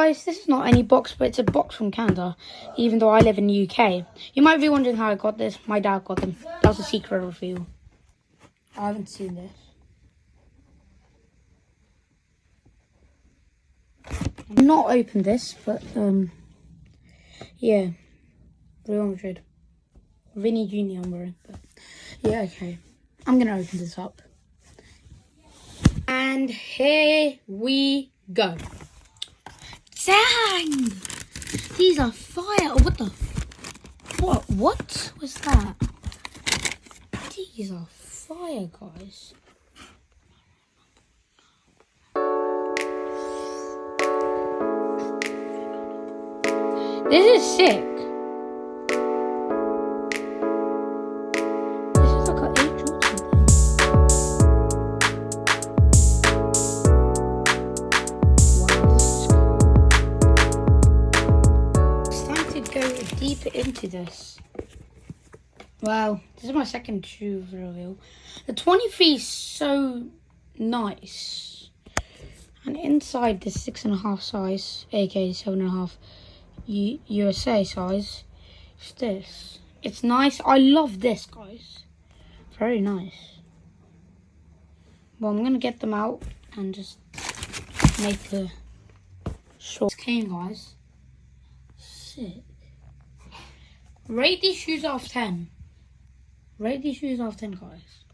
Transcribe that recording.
guys, this is not any box, but it's a box from Canada, even though I live in the UK. You might be wondering how I got this. My dad got them. That was a secret reveal. I haven't seen this. I've not opened this, but yeah, Real Madrid. Vinny Jr. I'm wearing, but yeah, okay. I'm gonna open this up. And here we go. Dang! These are fire. What the? What was that? These are fire, guys. This is sick. This is like an angel or something. Wow, this is cool. It's time to go deeper into this. Wow, this is my second shoe reveal. The 23 is so nice. And inside this 6.5 size, aka 7.5 USA size, is this. It's nice. I love this, guys. Very nice. Well, I'm gonna get them out and just make a short cane, guys. Sick. Rate these shoes out of 10. Rate these shoes out of 10, guys.